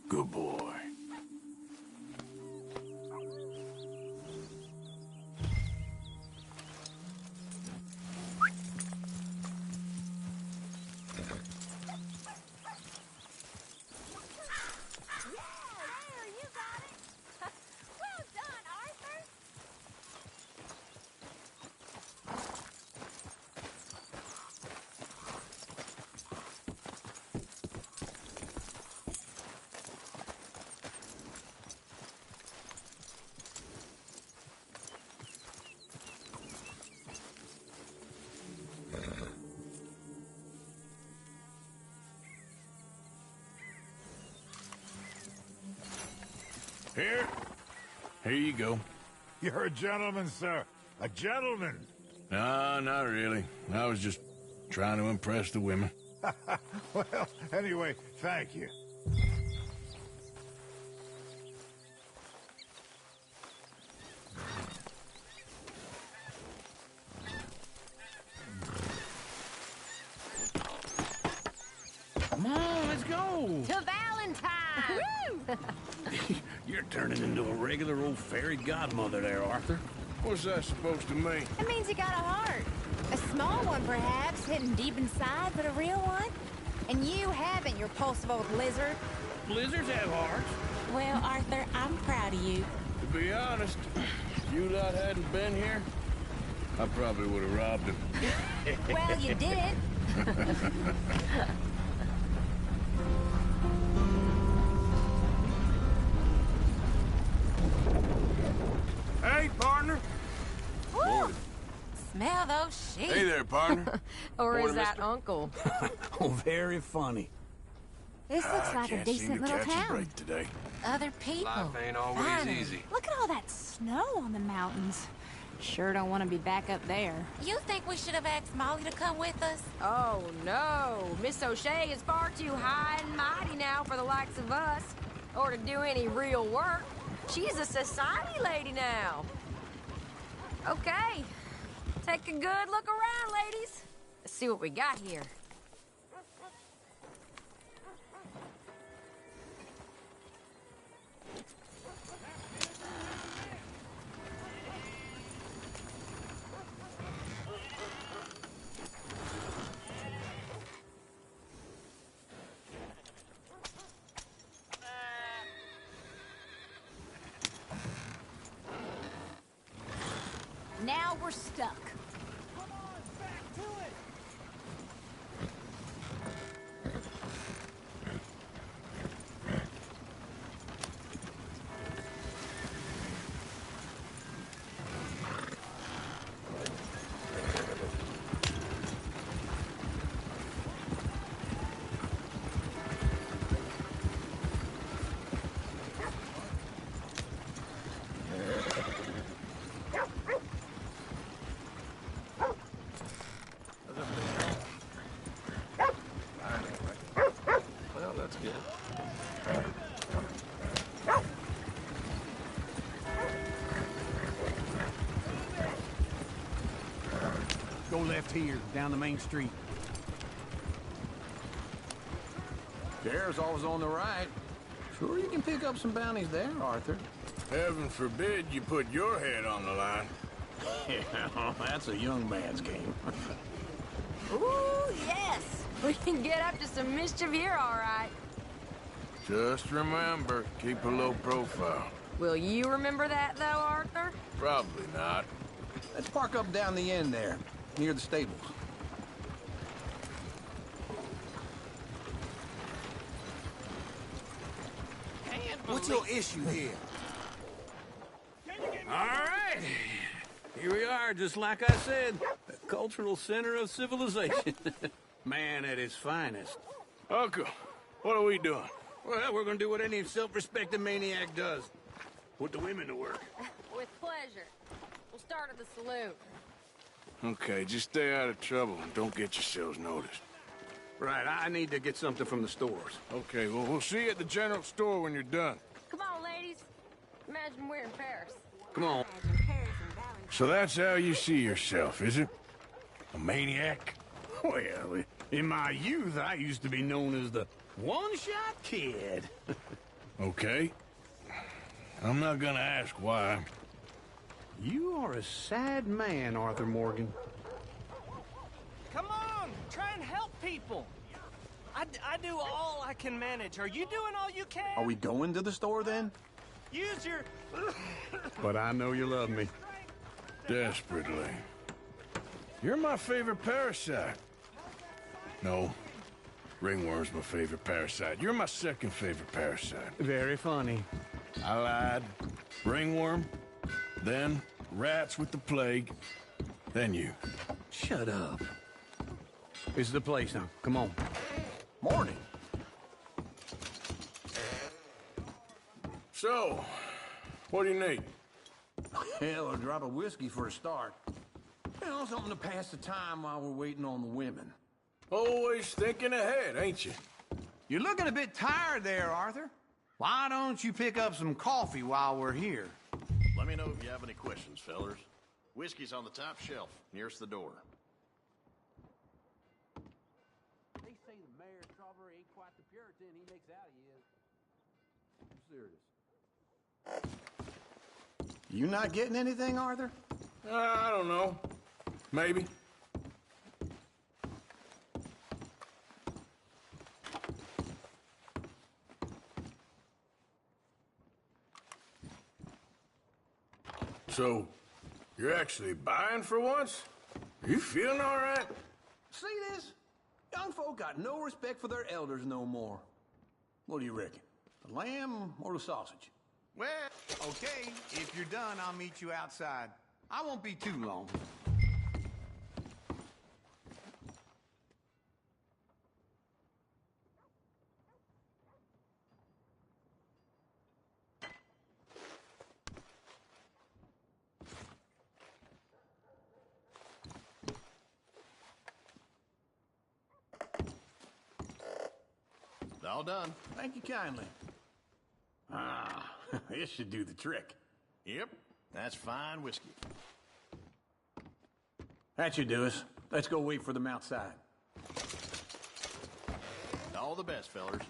Good boy. Here you go. You're a gentleman, sir. A gentleman. No, not really. I was just trying to impress the women. Well, anyway, thank you. Come on, let's go. To Valentine! Woo! You're turning into a regular old fairy godmother there, Arthur. What's that supposed to mean? It means you got a heart. A small one, perhaps, hidden deep inside, but a real one. And you haven't, you repulsive old lizard. Lizards have hearts. Well, Arthur, I'm proud of you. To be honest, if you lot hadn't been here, I probably would have robbed him. Well, you did. Hey, partner. Woo! Smell those sheep. Hey there, partner. Or Morning, is that mister. Uncle? Oh, very funny. This looks like a Can't seem decent to little catch a town. break today. Other people. Life ain't always Finally. easy. Look at all that snow on the mountains. Sure don't want to be back up there. You think we should have asked Molly to come with us? Oh, no. Miss O'Shea is far too high and mighty now for the likes of us. Or to do any real work. She's a society lady now. Okay. Take a good look around, ladies. Let's see what we got here. Now we're stuck. Go left here, down the main street. Sheriff's always on the right. Sure you can pick up some bounties there, Arthur. Heaven forbid you put your head on the line. Yeah, that's a young man's game. Ooh, yes! We can get up to some mischief here, all right. Just remember, keep a low profile. Will you remember that, though, Arthur? Probably not. Let's park up down the end there, near the stables. What's your issue here? All right. Here we are, just like I said. The cultural center of civilization. Man at his finest. Uncle, what are we doing? Well, we're gonna do what any self-respecting maniac does. Put the women to work. With pleasure. We'll start at the saloon. Okay, just stay out of trouble and don't get yourselves noticed. Right, I need to get something from the stores. Okay, well, we'll see you at the general store when you're done. Come on, ladies. Imagine we're in Paris. Come on. So that's how you see yourself, is it? A maniac? Well, in my youth, I used to be known as the one-shot kid. Okay. I'm not gonna ask why. You are a sad man, Arthur Morgan. Come on, try and help people. I do all I can manage. Are you doing all you can? Are we going to the store, then? Use your... But I know you love me. Desperately. You're my favorite parasite. No. Ringworm's my favorite parasite. You're my second favorite parasite. Very funny. I lied. Ringworm, then rats with the plague, then you. Shut up. This is the place now. Come on. Morning. So, what do you need? Hell, a drop of whiskey for a start. You know, something to pass the time while we're waiting on the women. Always thinking ahead, ain't you? You're looking a bit tired there, Arthur. Why don't you pick up some coffee while we're here? Let me know if you have any questions, fellers. Whiskey's on the top shelf, nearest the door. They say the mayor of Strawberry ain't quite the Puritan he makes out he is. I'm serious. You not getting anything, Arthur? I don't know. Maybe. So, you're actually buying for once? Are you feeling all right? See this? Young folk got no respect for their elders no more. What do you reckon? The lamb or the sausage? Well, okay. If you're done, I'll meet you outside. I won't be too long. All done. Thank you kindly. Ah, this should do the trick. Yep, that's fine whiskey. That should do us. Let's go wait for them outside. All the best, fellers.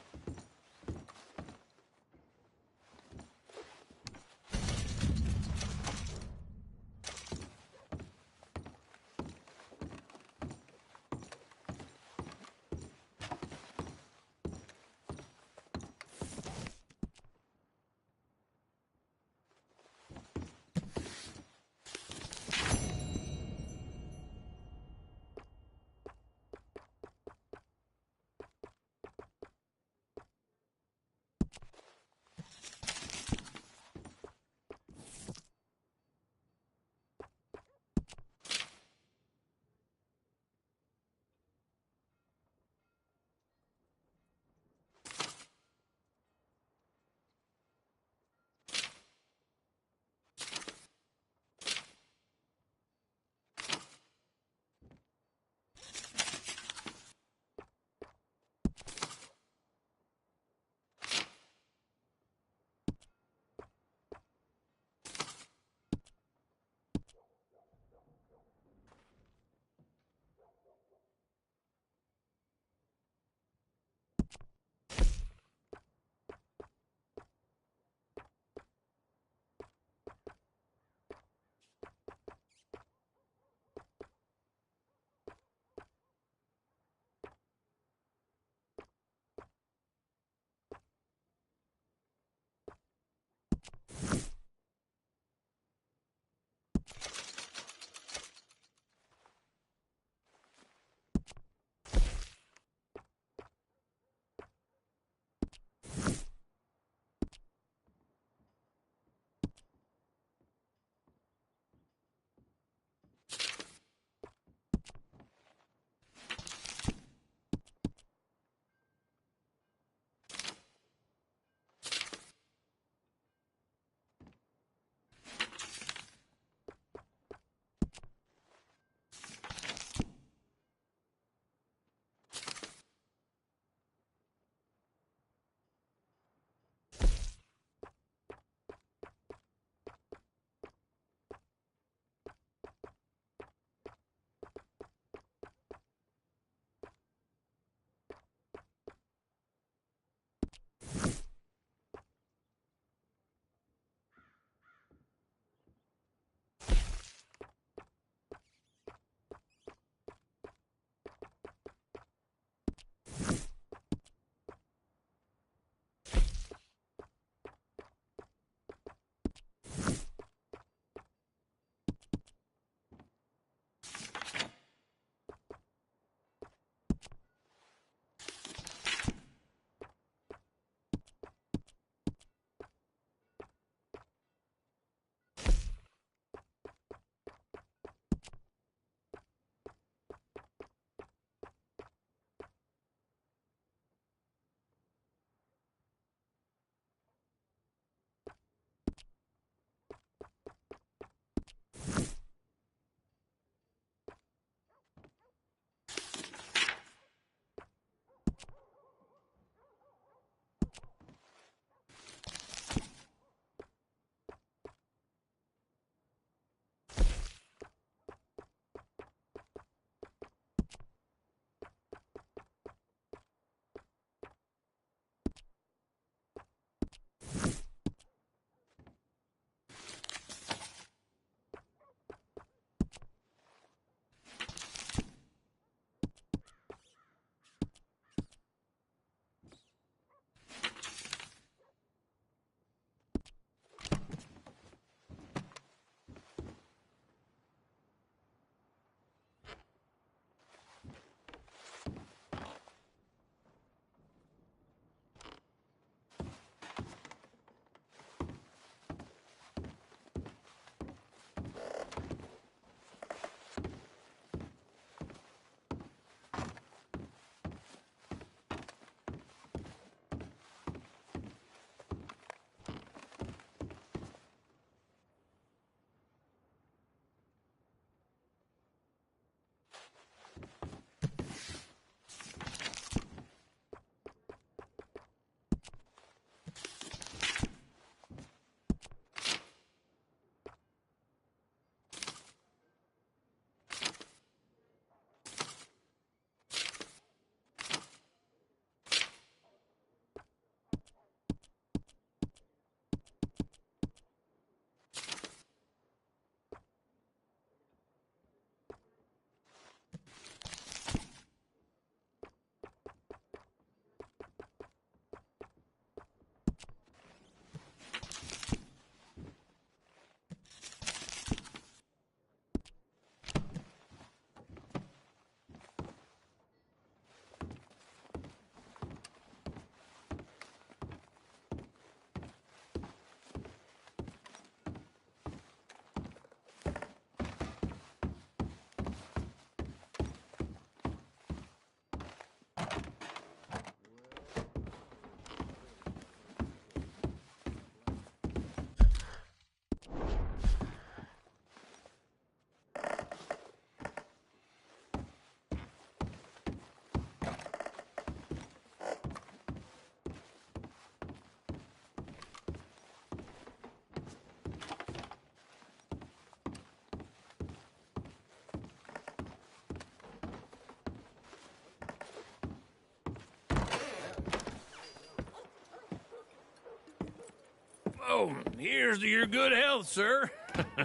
So, here's to your good health, sir.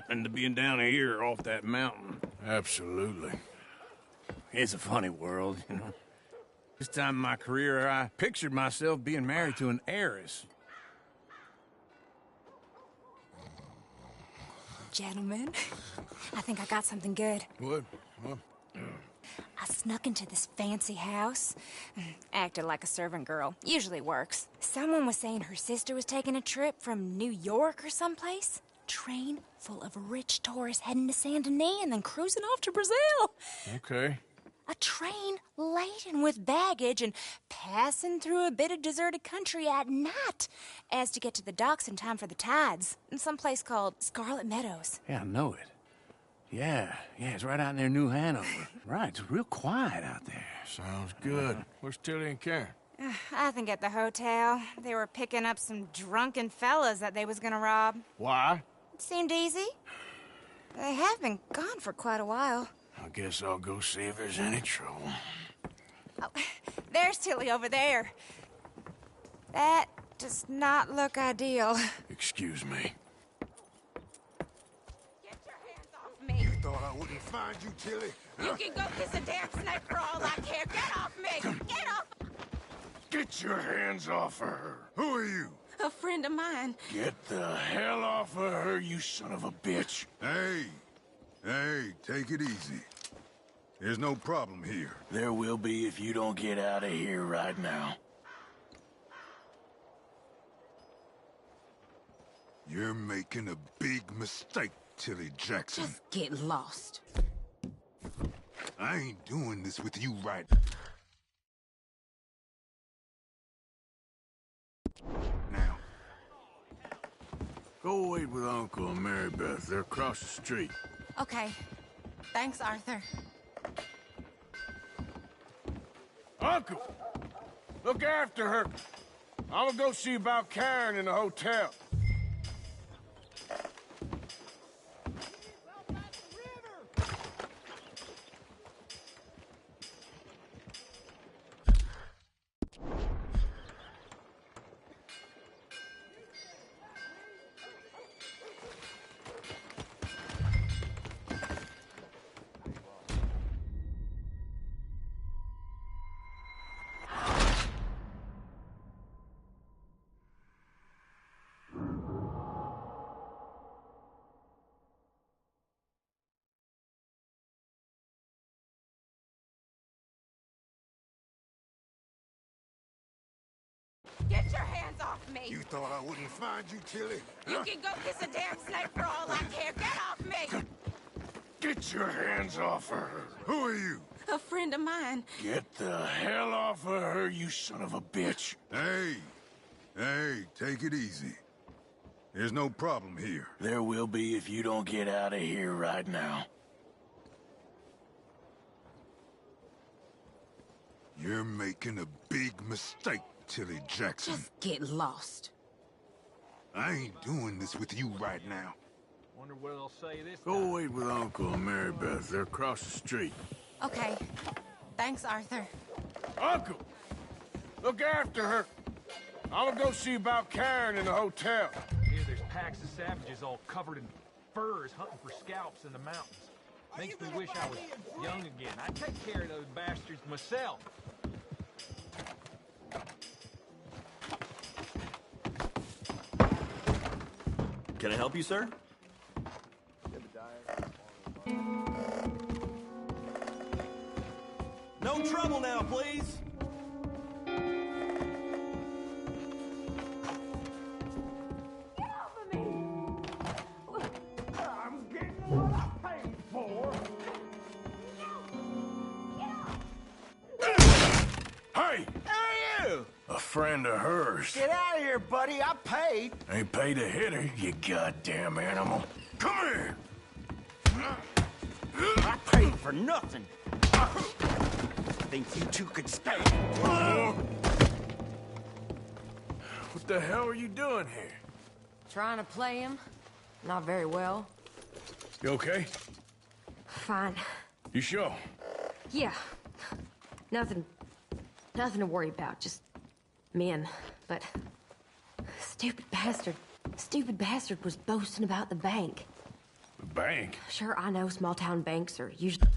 And to being down here off that mountain. Absolutely. It's a funny world, you know. This time in my career, I pictured myself being married to an heiress. Gentlemen, I think I got something good. What? I snuck into this fancy house. Acted like a servant girl. Usually works. Someone was saying her sister was taking a trip from New York or someplace. Train full of rich tourists heading to Saint Denis and then cruising off to Brazil. Okay. A train laden with baggage and passing through a bit of deserted country at night as to get to the docks in time for the tides in some place called Scarlet Meadows. Yeah, I know it. Yeah, it's right out near New Hanover. Right, it's real quiet out there. Sounds good. Where's Tilly and Karen? I think at the hotel. They were picking up some drunken fellas that they was gonna rob. Why? It seemed easy. They have been gone for quite a while. I guess I'll go see if there's any trouble. Oh, there's Tilly over there. That does not look ideal. Excuse me. You thought I wouldn't find you, Tilly? You can go kiss a damn snake for all I care. Get off me! Get off! Get your hands off her. Who are you? A friend of mine. Get the hell off of her, you son of a bitch. Hey, take it easy. There's no problem here. There will be if you don't get out of here right now. You're making a big mistake, Tilly Jackson. Just get lost. I ain't doing this with you right now. Go wait with Uncle and Mary Beth. They're across the street. Okay. Thanks, Arthur. Uncle! Look after her. I'm gonna go see about Karen in the hotel. Get your hands off me! You thought I wouldn't find you, Tilly? You can go kiss a damn snake for all I care. Get off me! Get your hands off her. Who are you? A friend of mine. Get the hell off of her, you son of a bitch. Hey, take it easy. There's no problem here. There will be if you don't get out of here right now. You're making a big mistake, Tilly Jackson. Just get lost. I ain't doing this with you right now. Wonder what they'll say this Go wait with Uncle and Mary Beth. They're across the street. Okay. Thanks, Arthur. Uncle! Look after her. I'm gonna go see about Karen in the hotel. Here, there's packs of savages all covered in furs hunting for scalps in the mountains. Makes me wish I was young again. I'd take care of those bastards myself. Can I help you, sir? No trouble now, please. I'm getting what I paid for. Hey! Who are you? A friend of hers. Get out of here, buddy. I paid. Ain't paid to hit her, you goddamn animal. Come here! I paid for nothing. Think you two could stay? What the hell are you doing here? Trying to play him. Not very well. You okay? Fine. You sure? Yeah. Nothing to worry about. Just men. But stupid bastard Stupid bastard was boasting about the bank. The bank? Sure, I know small town banks are usually